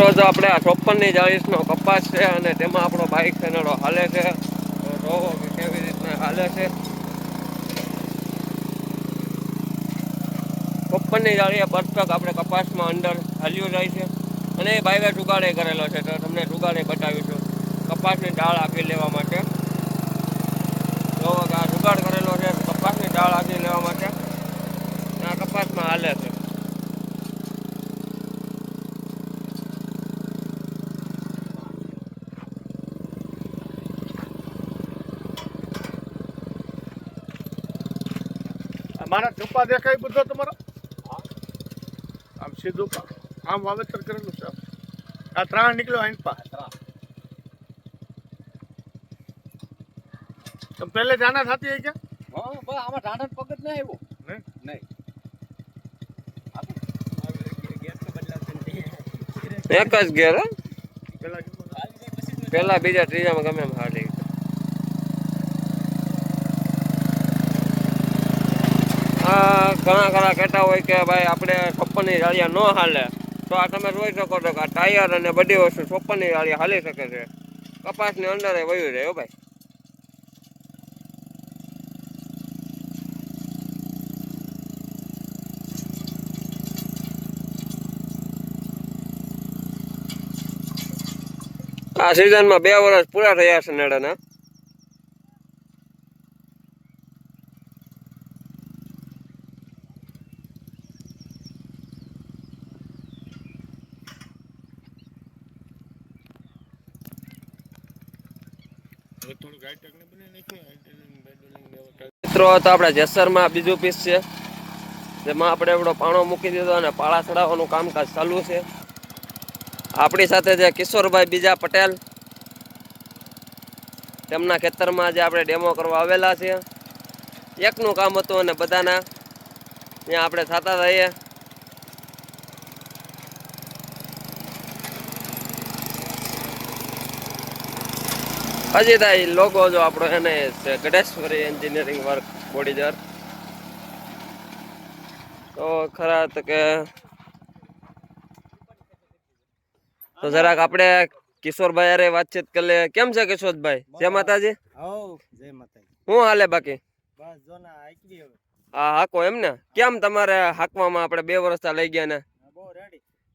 મિત્રો તો આપણે આ 56 ની 40 નો કપાસ છે અને તેમાં આપણો બાઇક સેનડો હાલે છે. તો જોવો કે કેવી રીતના હાલે છે. 56 ની 40 પરફેક્ટ આપણે કપાસમાં અંદર હાલ્યું જાય છે અને એ ભાઈએ જુગાડે કરેલો છે. તો તમને જુગાડે બતાવીશું કપાસની ડાળ આપી લેવા માટે. જોવો કે આ જુગાડ કરેલો છે કપાસની ડાળ આપી લેવા માટે. આ કપાસમાં હાલે છે. મારા ચપ્પા દેખાય બધો તમારો આમ સીધું આમ વાવેતર કરેલું છે. આ ત્રણ નીકળ્યો આઈન તો પહેલે જાના થતી હોય કે હા બસ આમાં ઢાંઢણ પગ જ નહીં આવ્યો નહીં એક જ ગેર પેલા પેલા બીજા ત્રીજામાં ગમે એમ હાલી. ઘણા કહેતા હોય કે ભાઈ આપણે 56 ની જાળિયા ન હાલે, તો આ તમે જોઈ શકો છો કે આ ટાયર અને બધી વસ્તુ 56 ની જાળિયા હાલી શકે છે. કપાસની અંદર વયું રહે ભાઈ. આ સિઝનમાં 2 વર્ષ પૂરા થયા છે નેડાના. મિત્રો તો આપણે જેસરમાં બીજું પીસ છે જેમાં આપણે એવડો પાણો મૂકી દીધો અને પાળા ચડાવવાનું કામકાજ ચાલુ છે. આપણી સાથે છે કિશોરભાઈ બીજા પટેલ. તેમના ખેતરમાં જે આપણે ડેમો કરવા આવેલા છે. એકનું કામ હતું અને બધાના ત્યાં આપણે થતા રહીએ. હજી થાય લોગો જો આપણો એને છે ગઢેશ્વરી એન્જિનિયરિંગ વર્ક બોડીજાર. તો ખરા તો કે તો જરાક આપણે કિશોરભાઈ અરે વાતચીત કરી લે. કેમ છે કિશોરભાઈ? જય માતાજી. જય માતાજી. શું હાલે બાકી? બસ જો ના આઈકડી હવે હા હાકો એમ ને. કેમ તમારે હાકવામાં આપણે 2 વર્ષ લઈ ગયા ને?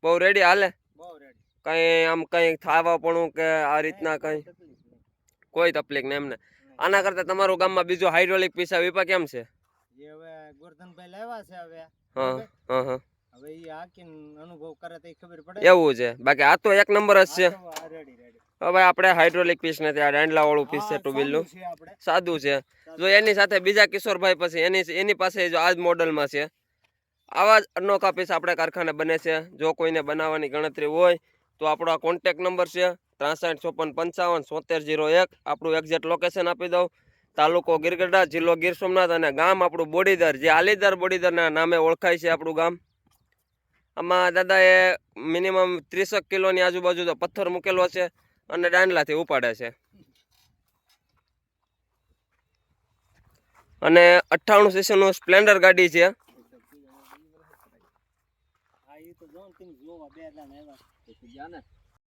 બહુ રેડી હાલે? કઈ આમ કઈ થાવા પણ કે આ રીતના કઈ કોઈ તકલીફ નહીં એમને? આના કરતા તમારું ગામમાં બીજો હાઇડ્રોલિક પીસા વીપા કેમ છે? એ હવે ગોરધનભાઈ લાવ્યા છે હવે. હા હા હા હવે ઈ આકીને અનુભવ કરે તો ખબર પડે. એવું છે. બાકી આ તો એક નંબર જ છે. રેડી હવે આપણે હાઇડ્રોલિક પીસ નથી, આ દાંડલા વાળું પીસ છે ટુ વ્હીલનું. સાદું છે. જો એની સાથે બીજા કિશોરભાઈ પછી એની પાસે જો આજ મોડલમાં છે. આવા જ અનોખા પીસ આપણે કારખાને બને છે. જો કોઈને બનાવવાની ગણતરી હોય તો આપણો આ કોન્ટેક નંબર છે 635455 7301. આપણું એક્ઝેક્ટ લોકેશન આપી દઉં. તાલુકો ગીરગઢડા, જિલ્લો ગીર સોમનાથ અને ગામ આપણું બોડીદર, જે આલીદર બોડીદરના નામે ઓળખાય છે આપણું ગામ. આમાં દાદાએ મિનિમમ 30 કિલોની આજુબાજુ તો પથ્થર મૂકેલો છે અને દાંડલાથી ઉપાડે છે. અને 98 સીસીનું સ્પ્લેન્ડર ગાડી છે.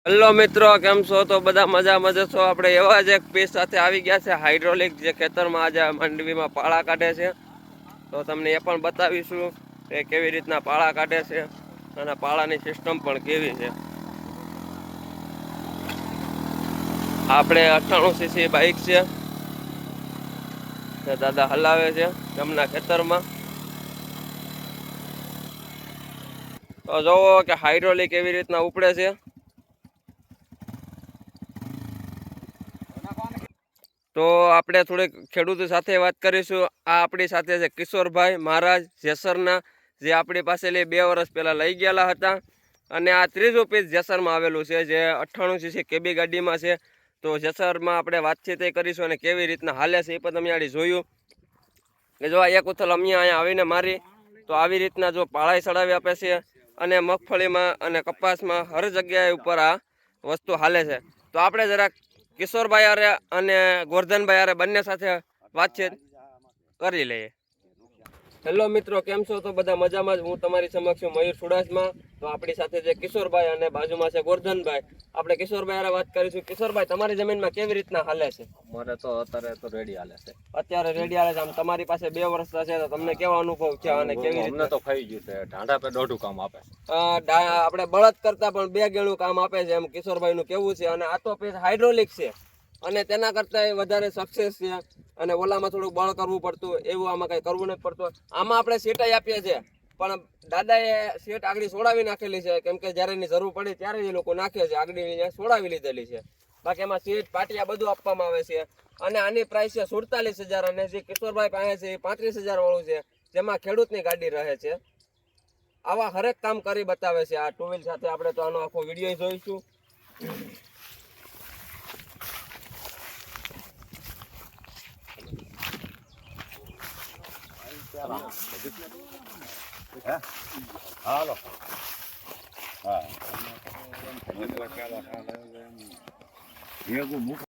હેલો મિત્રો, કેમ છો? તો બધા મજામાં છો. આપણે એવા જ એક પીસ સાથે આવી ગયા છે હાઇડ્રોલિક, જે ખેતરમાં આજે માંડવીમાં પાળા કાઢે છે. તો તમને એ પણ બતાવીશું કે કેવી રીતના પાળા કાઢે છે અને પાળાની સિસ્ટમ પણ કેવી છે. આપણે 98 સીસી બાઇક છે, દાદા હલાવે છે ગામના ખેતરમાં. તો જોવો કે હાઇડ્રોલિક એવી રીતના ઉપડે છે. તો આપણે થોડીક ખેડૂતો સાથે વાત કરીશું. આ આપણી સાથે છે કિશોરભાઈ મહારાજ જેસરના, જે આપણી પાસે 2 વર્ષ પહેલાં લઈ ગયેલા હતા. અને આ ત્રીજું પીસ જેસરમાં આવેલું છે, જે 98 સીસી કેબી ગાડીમાં છે. તો જેસરમાં આપણે વાતચીત કરીશું અને કેવી રીતના હાલે છે એ પણ તમે આડી જોયું કે જો આ એક ઉથલ અહીંયા આવીને મારી તો આવી રીતના જો પાળાઈ ચડાવી આપે છે. અને મગફળીમાં અને કપાસમાં હર જગ્યાએ ઉપર આ વસ્તુ હાલે છે. તો આપણે જરાક કિશોરભાઈ આરે અને ગોરધનભાઈ આરે બંને સાથે વાતચીત કરી લઈએ. હેલો મિત્રો, કેમ છો? તો બધા મજામાં જ. હું તમારી સમક્ષ છું મયુર સુડાસમાં. તો આપણી સાથે છે કિશોરભાઈ અને બાજુમાં છે ગોરધનભાઈ. આપણે કિશોરભાઈ હારે વાત કરીશું. કિશોરભાઈ, તમારી જમીનમાં કેવી રીતના હાલે છે? અમારે તો અત્યારે તો રેડી હાલે છે. અત્યારે રેડી હાલે છે. આમ તમારી પાસે 2 વર્ષ છે તો તમને કેવા અનુભવ છે અને કેવી અમને રીતે? તો ખાઈ ગયું છે. ઢાંઢા પે દોઢું કામ આપે છે. આપણે બળદ કરતા પણ 2 ગણું કામ આપે છે એમ કિશોરભાઈ નું કેવું છે. અને આ તો હાઇડ્રોલિક છે અને તેના કરતા વધારે સક્સેસ છે. અને ઓલામાં થોડુંક બળ કરવું પડતું, એવું આમાં કઈ કરવું નથી પડતું. આમાં આપણે સીટાઈ આપીએ છીએ, પણ દાદાએ સીટ આગળ સોડાવી નાખેલી છે, કેમ કે જ્યારે એની જરૂર પડી ત્યારે એ લોકો નાખે છે. આગળ સોડાવી લીધેલી છે. બાકી એમાં સીટ પાટિયા બધું આપવામાં આવે છે. અને આની પ્રાઇસ છે 47,000 અને જે કિશોરભાઈ પાસે છે એ 35,000 વાળું છે, જેમાં ખેડૂતની ગાડી રહે છે. આવા હરેક કામ કરી બતાવે છે આ 2 વ્હીલ સાથે. આપણે તો આનો આખો વિડીયો જોઈશું. હાલો. હા.